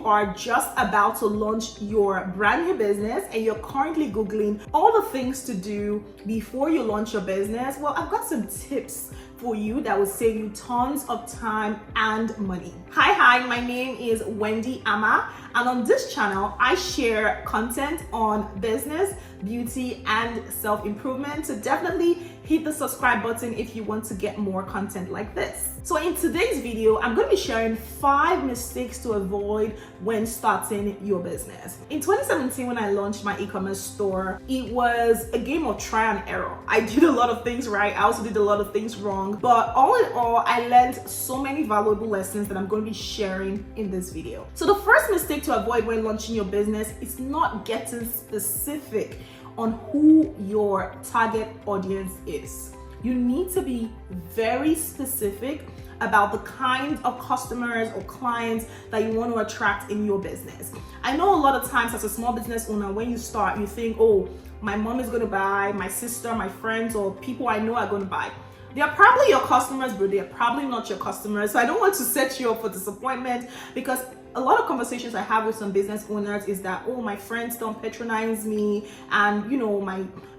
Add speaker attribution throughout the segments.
Speaker 1: you are just about to launch your brand new business and you're currently Googling all the things to do before you launch your business, well, I've got some tips for you that will save you tons of time and money. Hi, my name is Wendy Ama, and on this channel, I share content on business, beauty, and self-improvement. So definitely hit the subscribe button if you want to get more content like this. So in today's video, I'm going to be sharing 5 mistakes to avoid when starting your business. In 2017, when I launched my e-commerce store, it was a game of try and error. I did a lot of things right. I also did a lot of things wrong. But all in all, I learned so many valuable lessons that I'm going to be sharing in this video. So the first mistake to avoid when launching your business is not getting specific on who your target audience is. You need to be very specific about the kind of customers or clients that you want to attract in your business. I know a lot of times as a small business owner, when you start, you think, oh, my mom is going to buy, my sister, my friends, or people I know are going to buy. They are probably your customers, but they are probably not your customers. So I don't want to set you up for disappointment, because a lot of conversations I have with some business owners is that, oh, my friends don't patronize me, and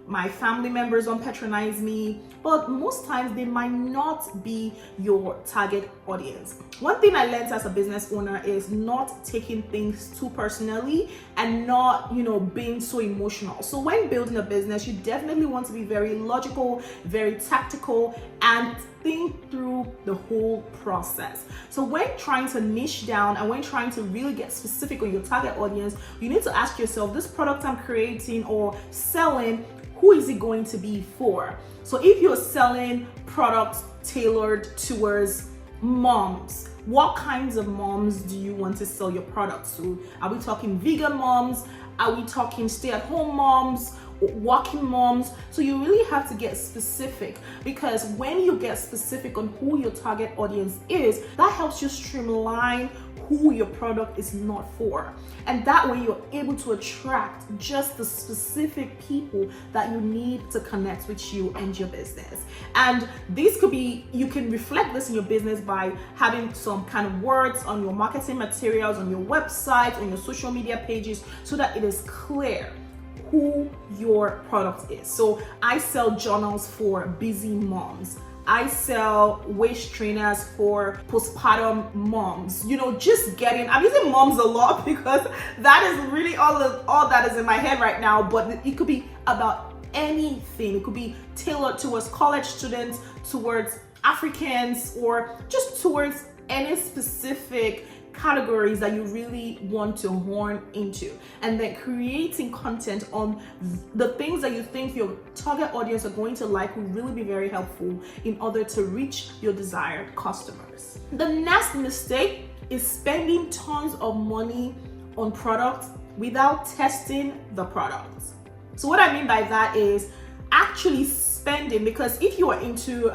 Speaker 1: my family members don't patronize me. But most times they might not be your target audience. One thing I learned as a business owner is not taking things too personally and not, being so emotional. So when building a business, you definitely want to be very logical, very tactical, and think through the whole process. So when trying to niche down and when trying to really get specific on your target audience, you need to ask yourself, this product I'm creating or selling, who is it going to be for? So if you're selling products tailored towards moms, what kinds of moms do you want to sell your products to? Are we talking vegan moms? Are we talking stay-at-home moms? Working moms? So you really have to get specific, because when you get specific on who your target audience is, that helps you streamline who your product is not for. And that way you're able to attract just the specific people that you need to connect with you and your business. And this could be, you can reflect this in your business by having some kind of words on your marketing materials, on your website, on your social media pages, so that it is clear who your product is. So I sell journals for busy moms. I sell waist trainers for postpartum moms. I'm using moms a lot because that is really all that is in my head right now, but it could be about anything. It could be tailored towards college students, towards Africans, or just towards any specific categories that you really want to horn into, and then creating content on the things that you think your target audience are going to like will really be very helpful in order to reach your desired customers. The next mistake is spending tons of money on products without testing the product. So what I mean by that is actually spending, because if you are into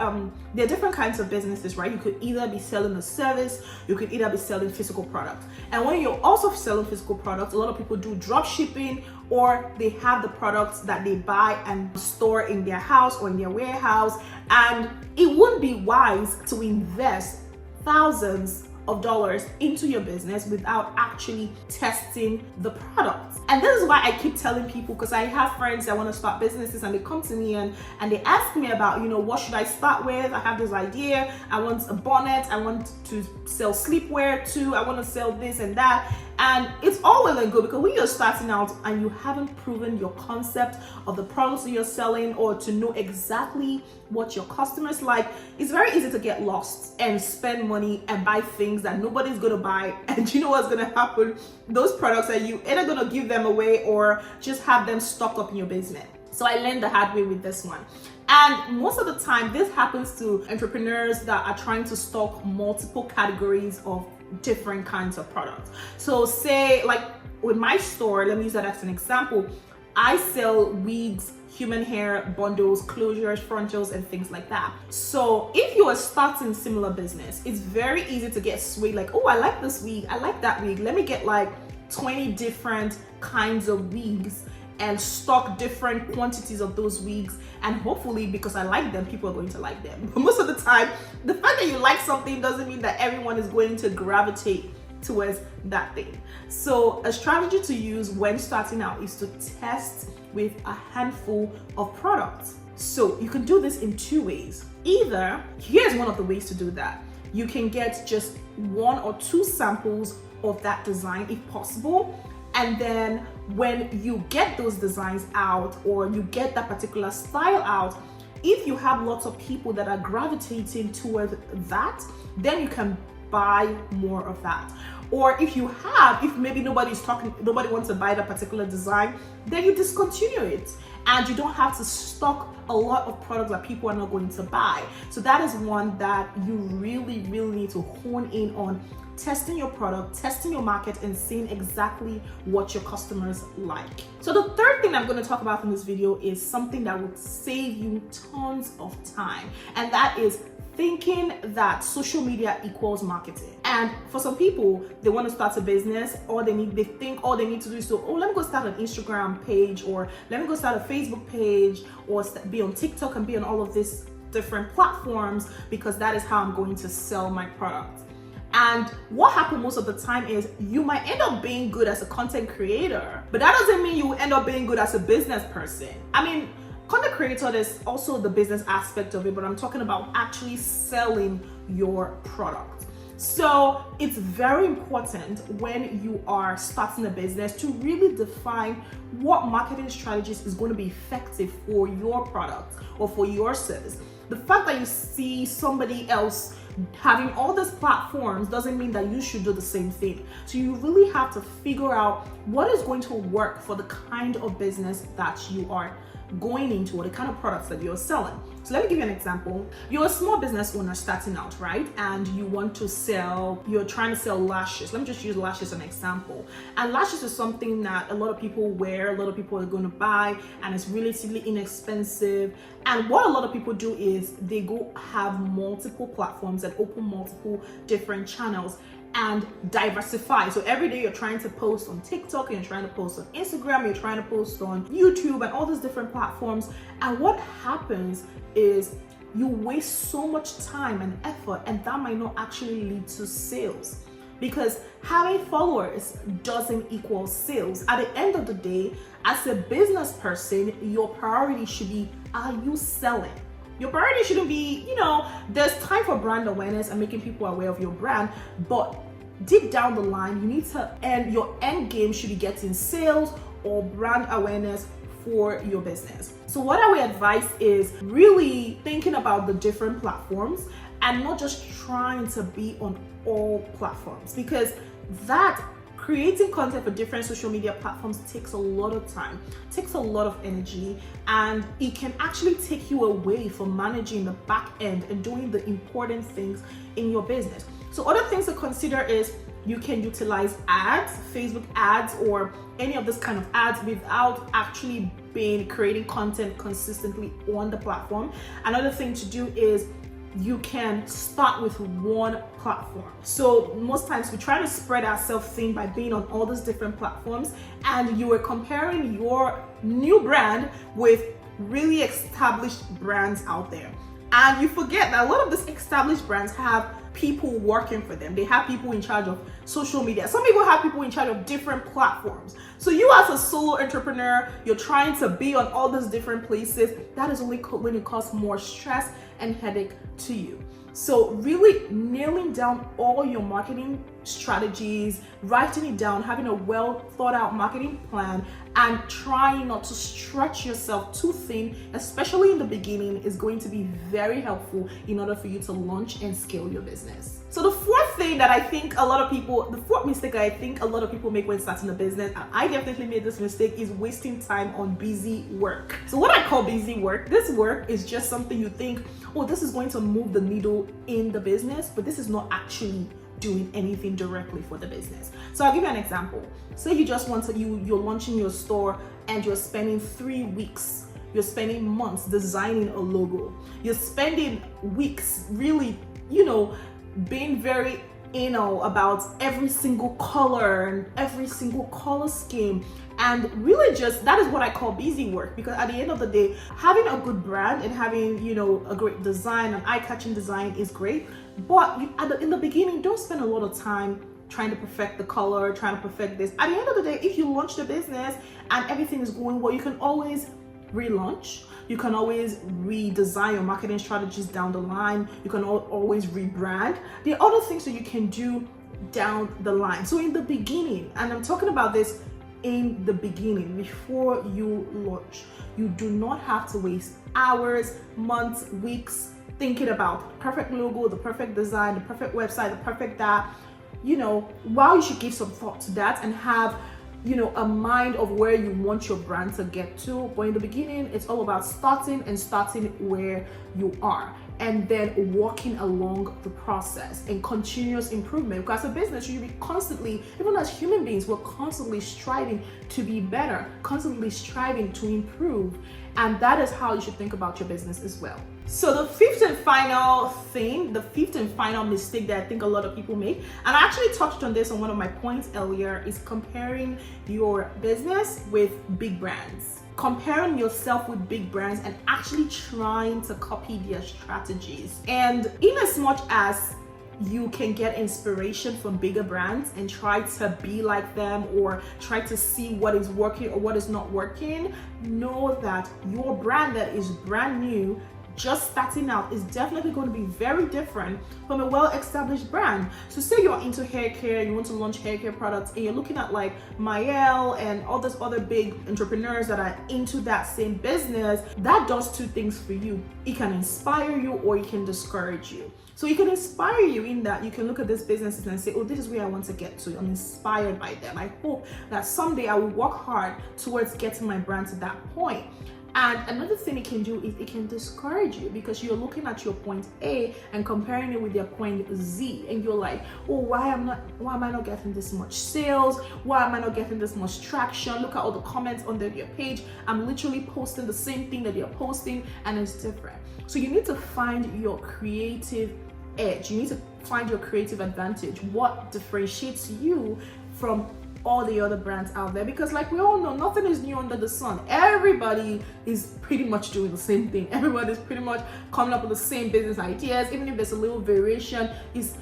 Speaker 1: there are different kinds of businesses, right? You could either be selling a service, you could either be selling physical products. And when you're also selling physical products, a lot of people do drop shipping, or they have the products that they buy and store in their house or in their warehouse. And it wouldn't be wise to invest thousands of dollars into your business without actually testing the product. And this is why I keep telling people, because I have friends that want to start businesses and they come to me and they ask me about, what should I start with? I have this idea. I want a bonnet. I want to sell sleepwear too. I want to sell this and that. And it's all well and good, because when you're starting out and you haven't proven your concept of the products that you're selling, or to know exactly what your customers like, it's very easy to get lost and spend money and buy things that nobody's going to buy. And you know what's going to happen? Those products are you either going to give them away or just have them stocked up in your basement. So I learned the hard way with this one. And most of the time, this happens to entrepreneurs that are trying to stock multiple categories of different kinds of products. So say, like with my store, let me use that as an example. I sell wigs, human hair, bundles, closures, frontals, and things like that. So if you are starting similar business, it's very easy to get swayed, like, oh, I like this wig, I like that wig, let me get like 20 different kinds of wigs and stock different quantities of those wigs, and hopefully because I like them, people are going to like them. But most of the time, the fact that you like something doesn't mean that everyone is going to gravitate towards that thing. So a strategy to use when starting out is to test with a handful of products. So you can do this in two ways. Either, here's one of the ways to do that. You can get just 1 or 2 samples of that design if possible. And then when you get those designs out, or you get that particular style out, if you have lots of people that are gravitating toward that, then you can buy more of that. Or if maybe nobody wants to buy that particular design, then you discontinue it, and you don't have to stock a lot of products that people are not going to buy. So that is one that you really need to hone in on: testing your product, testing your market, and seeing exactly what your customers like. So the third thing I'm going to talk about in this video is something that would save you tons of time, and that is thinking that social media equals marketing. And for some people, they want to start a business, or they think all they need to do is let me go start an Instagram page, or let me go start a Facebook page, or be on TikTok and be on all of these different platforms, because that is how I'm going to sell my product. And what happens most of the time is you might end up being good as a content creator, but that doesn't mean you will end up being good as a business person. I mean, content creator, there's also the business aspect of it, but I'm talking about actually selling your product. So it's very important when you are starting a business to really define what marketing strategies is going to be effective for your product or for your service. The fact that you see somebody else having all these platforms doesn't mean that you should do the same thing. So you really have to figure out what is going to work for the kind of business that you are going into, or the kind of products that you're selling. So let me give you an example. You're a small business owner starting out, right? And you're trying to sell lashes. Let me just use lashes as an example. And lashes is something that a lot of people wear, a lot of people are going to buy, and it's relatively inexpensive. And what a lot of people do is they go have multiple platforms and open multiple different channels and diversify. So every day you're trying to post on TikTok, and you're trying to post on Instagram, you're trying to post on YouTube and all these different platforms. And what happens is you waste so much time and effort, and that might not actually lead to sales, because having followers doesn't equal sales. At the end of the day, as a business person, your priority should be, are you selling? Your priority shouldn't be, there's time for brand awareness and making people aware of your brand, but deep down the line, you need to your end game should be getting sales or brand awareness for your business. So what I would advise is really thinking about the different platforms and not just trying to be on all platforms, because that creating content for different social media platforms takes a lot of time, takes a lot of energy, and it can actually take you away from managing the back end and doing the important things in your business. So other things to consider is you can utilize ads, Facebook ads, or any of this kind of ads without actually creating content consistently on the platform. Another thing to do is you can start with one platform. So most times we try to spread ourselves thin by being on all those different platforms, and you are comparing your new brand with really established brands out there. And you forget that a lot of these established brands have people working for them. They have people in charge of social media. Some people have people in charge of different platforms. So you as a solo entrepreneur, you're trying to be on all these different places. That is only when it causes more stress and headache to you. So really nailing down all your marketing strategies, writing it down, having a well thought out marketing plan, and trying not to stretch yourself too thin, especially in the beginning, is going to be very helpful in order for you to launch and scale your business. So the fourth mistake I think a lot of people make when starting a business, and I definitely made this mistake, is wasting time on busy work. So what I call busy work, this work is just something you think, oh, this is going to move the needle in the business, but this is not actually doing anything directly for the business. So I'll give you an example. Say you just you're launching your store and you're spending 3 weeks, you're spending months designing a logo. You're spending weeks really, being very anal about every single color and every single color scheme. And really that is what I call busy work, because at the end of the day, having a good brand and having, a great design, an eye-catching design is great. But in the beginning, don't spend a lot of time trying to perfect the color, trying to perfect this. At the end of the day, if you launch the business and everything is going well, you can always relaunch. You can always redesign your marketing strategies down the line. You can always rebrand. There are other things that you can do down the line. So in the beginning, and I'm talking about this in the beginning, before you launch, you do not have to waste hours, months, weeks thinking about the perfect logo, the perfect design, the perfect website, the perfect that. While you should give some thought to that and have a mind of where you want your brand to get to. But in the beginning, it's all about starting where you are and then walking along the process and continuous improvement. Because as a business, you should be constantly, even as human beings, we're constantly striving to be better, constantly striving to improve. And that is how you should think about your business as well. So the fifth and final mistake that I think a lot of people make, and I actually touched on this on one of my points earlier, is comparing your business with big brands. Comparing yourself with big brands and actually trying to copy their strategies. And in as much as you can get inspiration from bigger brands and try to be like them or try to see what is working or what is not working, know that your brand that is brand new, just starting out, is definitely going to be very different from a well-established brand. So say you're into hair care, you want to launch hair care products, and you're looking at like Mael and all those other big entrepreneurs that are into that same business. That does two things for you. It can inspire you or it can discourage you. So it can inspire you in that you can look at these businesses and say, oh, this is where I want to get to. I'm inspired by them. I hope that someday I will work hard towards getting my brand to that point. And another thing it can do is it can discourage you because you're looking at your point A and comparing it with their point Z, and you're like, oh, why am I not getting this much sales? Why am I not getting this much traction? Look at all the comments on their page. I'm literally posting the same thing that they're posting and it's different. So you need to find your creative edge. You need to find your creative advantage. What differentiates you from all the other brands out there? Because like we all know, nothing is new under the sun. Everybody is pretty much doing the same thing. Everybody's pretty much coming up with the same business ideas. Even if there's a little variation, is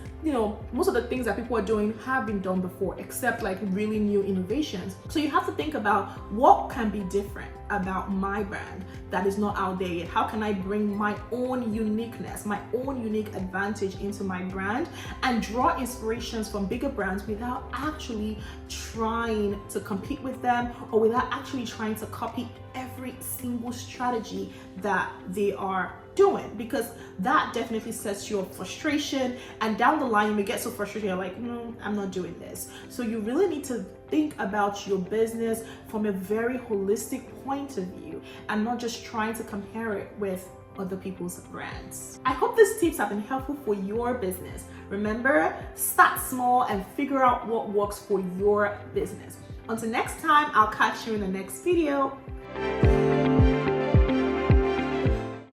Speaker 1: most of the things that people are doing have been done before, except like really new innovations. So you have to think about what can be different about my brand that is not out there yet. How can I bring my own uniqueness, my own unique advantage into my brand and draw inspirations from bigger brands without actually trying to compete with them or without actually trying to copy every single strategy that they are doing, because that definitely sets your frustration, and down the line you may get so frustrated you're like, no, I'm not doing this. So you really need to think about your business from a very holistic point of view and not just trying to compare it with other people's brands. I hope these tips have been helpful for your business. Remember, start small and figure out what works for your business. Until next time, I'll catch you in the next video.